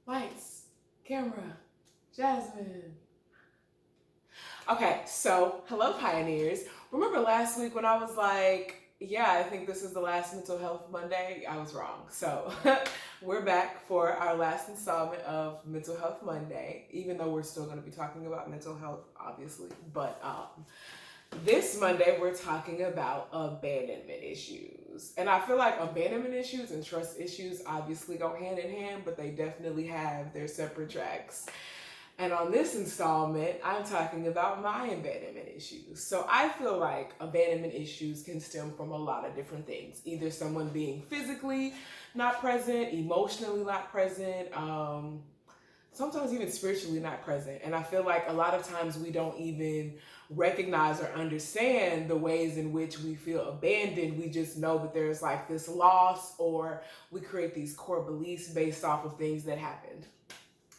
Lights, camera, Jasmine. Okay, so hello, pioneers. Remember last week when I was like, yeah, I think this is the last Mental Health Monday? I was wrong. So we're back for our last installment of Mental Health Monday, even though we're still going to be talking about mental health, obviously. But this Monday, we're talking about abandonment issues. And I feel like abandonment issues and trust issues obviously go hand in hand, but they definitely have their separate tracks. And on this installment, I'm talking about my abandonment issues. So I feel like abandonment issues can stem from a lot of different things. Either someone being physically not present, emotionally not present, sometimes even spiritually not present. And I feel like a lot of times we don't even recognize or understand the ways in which we feel abandoned. We just know that there's like this loss, or we create these core beliefs based off of things that happened.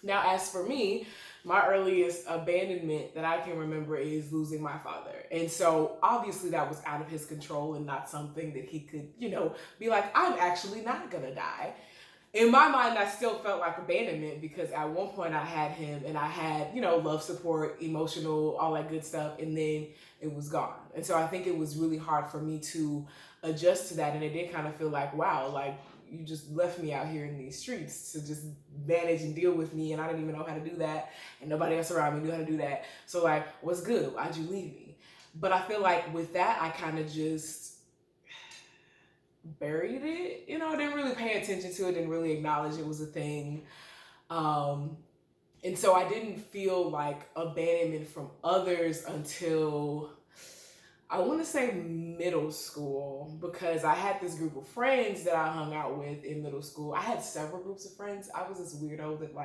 Now, as for me, my earliest abandonment that I can remember is losing my father. And so obviously that was out of his control and not something that he could, be like, I'm actually not gonna die. In my mind, I still felt like abandonment because at one point I had him and I had, love, support, emotional, all that good stuff, and then it was gone. And so I think it was really hard for me to adjust to that. And it did kind of feel like, wow, like you just left me out here in these streets to just manage and deal with me, and I didn't even know how to do that, and nobody else around me knew how to do that. So like, what's good? Why'd you leave me? But I feel like with that, I kind of just buried it. I didn't really pay attention to it, didn't really acknowledge it was a thing. And so I didn't feel like abandonment from others until I want to say middle school, because I had this group of friends that I hung out with in middle school. I had several groups of friends. I was this weirdo that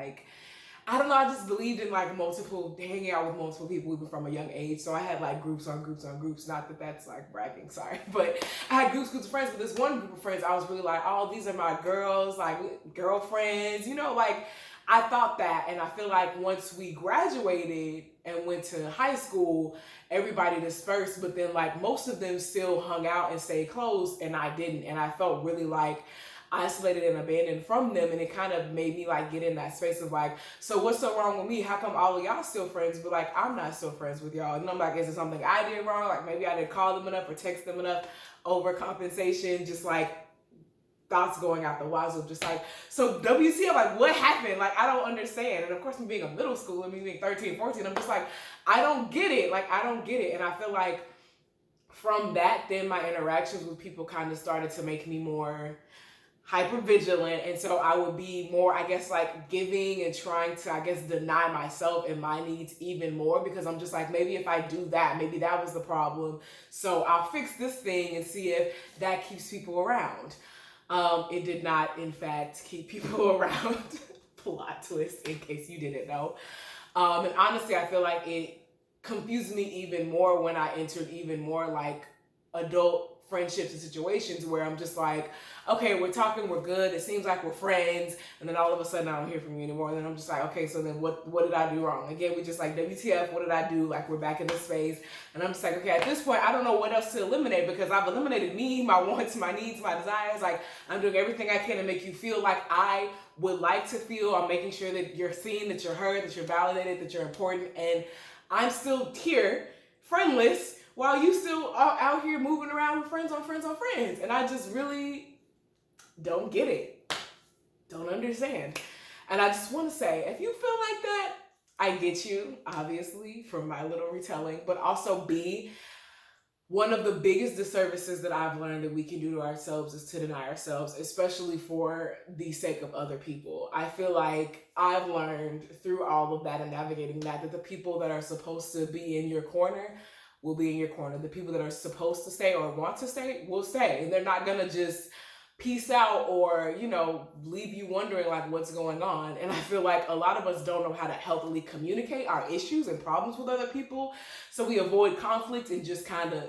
I don't know, I just believed in hanging out with multiple people even from a young age. So I had like groups on groups on groups. Not that that's like bragging, sorry. But I had groups of friends. But this one group of friends, I was really like, oh, these are my girls, like girlfriends, I thought that. And I feel like once we graduated and went to high school, everybody dispersed. But then like most of them still hung out and stayed close, and I didn't. And I felt really like isolated and abandoned from them, and it kind of made me like get in that space of like, so what's so wrong with me? How come all of y'all still friends, but like I'm not still friends with y'all? And I'm like, is it something I did wrong? Like maybe I didn't call them enough or text them enough? Overcompensation, just like thoughts going out the wazoo, just like, so WCF, like what happened? Like I don't understand. And of course, me being a middle schooler, me being 13, 14, I'm just like, I don't get it. Like I don't get it. And I feel like from that, then my interactions with people kind of started to make me more hyper vigilant, and so I would be more, I guess, like giving and trying to, I guess, deny myself and my needs even more, because I'm just like, maybe if I do that, maybe that was the problem, so I'll fix this thing and see if that keeps people around. It did not, in fact, keep people around. Plot twist, in case you didn't know. And honestly, I feel like it confused me even more when I entered even more like adult friendships and situations where I'm just like, okay, we're talking, we're good, it seems like we're friends, and then all of a sudden I don't hear from you anymore, and then I'm just like, okay, so then what did I do wrong? Again, we just like, WTF, what did I do? Like, we're back in this space, and I'm just like, okay, at this point, I don't know what else to eliminate, because I've eliminated me, my wants, my needs, my desires. Like, I'm doing everything I can to make you feel like I would like to feel. I'm making sure that you're seen, that you're heard, that you're validated, that you're important, and I'm still here, friendless, while you still are out here moving around with friends on friends on friends. And I just really don't get it. Don't understand. And I just want to say, if you feel like that, I get you, obviously, from my little retelling, but also B, one of the biggest disservices that I've learned that we can do to ourselves is to deny ourselves, especially for the sake of other people. I feel like I've learned through all of that and navigating that the people that are supposed to be in your corner will be in your corner. The people that are supposed to stay or want to stay will stay. And they're not going to just peace out or, leave you wondering like what's going on. And I feel like a lot of us don't know how to healthily communicate our issues and problems with other people. So we avoid conflict and just kind of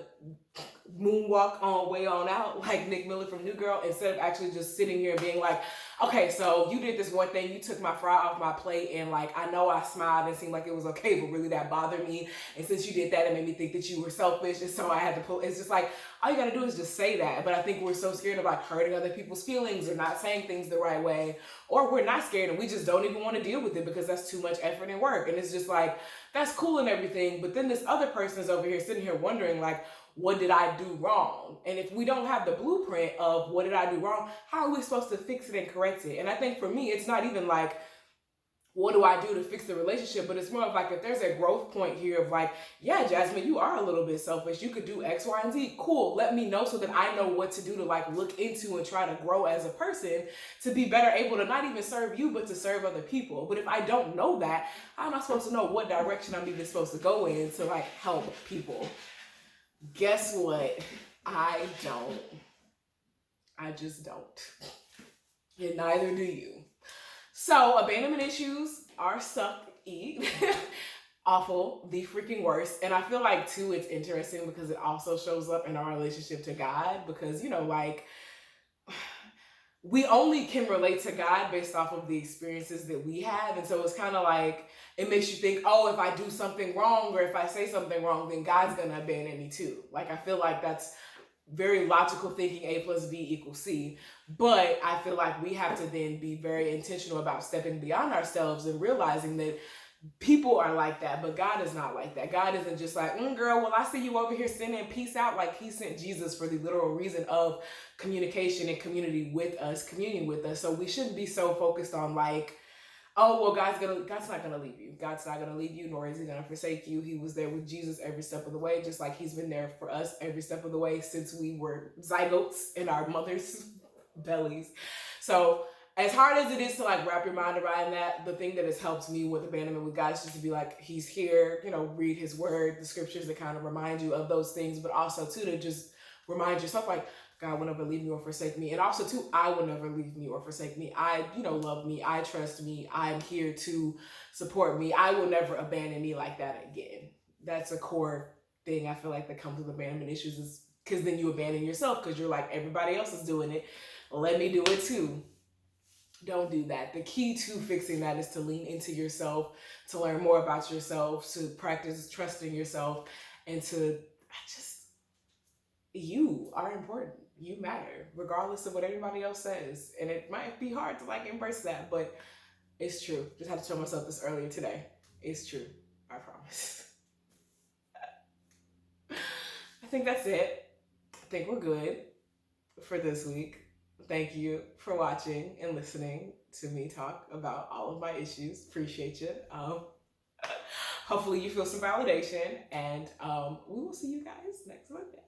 moonwalk on way on out, like Nick Miller from New Girl, instead of actually just sitting here and being like, okay, so you did this one thing, you took my fry off my plate, and like, I know I smiled and seemed like it was okay, but really that bothered me. And since you did that, it made me think that you were selfish, and so I had to pull. It's just like, all you gotta do is just say that. But I think we're so scared of like hurting other people's feelings or not saying things the right way, or we're not scared and we just don't even want to deal with it because that's too much effort and work. And it's just like, that's cool and everything, but then this other person is over here sitting here wondering like, what did I do wrong? And if we don't have the blueprint of what did I do wrong, how are we supposed to fix it and correct it? And I think for me, it's not even like, what do I do to fix the relationship? But it's more of like, if there's a growth point here of like, yeah, Jasmine, you are a little bit selfish. You could do X, Y, and Z. Cool. Let me know so that I know what to do to like look into and try to grow as a person to be better able to not even serve you, but to serve other people. But if I don't know that, how am I supposed to know what direction I'm even supposed to go in to like help people? Guess what? I don't. I just don't. And neither do you. So, abandonment issues are sucky. Awful, the freaking worst. And I feel like, too, it's interesting because it also shows up in our relationship to God. Because, you know, like, we only can relate to God based off of the experiences that we have. And so it's kind of like, it makes you think, oh, if I do something wrong or if I say something wrong, then God's going to abandon me too. Like, I feel like that's very logical thinking, A plus B equals C. But I feel like we have to then be very intentional about stepping beyond ourselves and realizing that people are like that, but God is not like that. God isn't just like, girl, well, I see you over here sinning, peace out. Like, he sent Jesus for the literal reason of communication and community with us, communion with us. So we shouldn't be so focused on like, oh, well, God's not gonna leave you. God's not gonna leave you, nor is he gonna forsake you. He was there with Jesus every step of the way, just like he's been there for us every step of the way since we were zygotes in our mother's bellies. So as hard as it is to like wrap your mind around that, the thing that has helped me with abandonment with God is just to be like, he's here, you know, read his word, the scriptures that kind of remind you of those things, but also too, to just remind yourself like, God will never leave me or forsake me. And also too, I will never leave me or forsake me. I, love me. I trust me. I'm here to support me. I will never abandon me like that again. That's a core thing I feel like that comes with abandonment issues, is because then you abandon yourself because you're like, everybody else is doing it. Let me do it too. Don't do that. The key to fixing that is to lean into yourself, to learn more about yourself, to practice trusting yourself, and to you are important. You matter, regardless of what everybody else says. And it might be hard to like embrace that, but it's true. Just had to tell myself this earlier today. It's true. I promise. I think that's it. I think we're good for this week. Thank you for watching and listening to me talk about all of my issues. Appreciate you. Hopefully you feel some validation, and we will see you guys next Monday.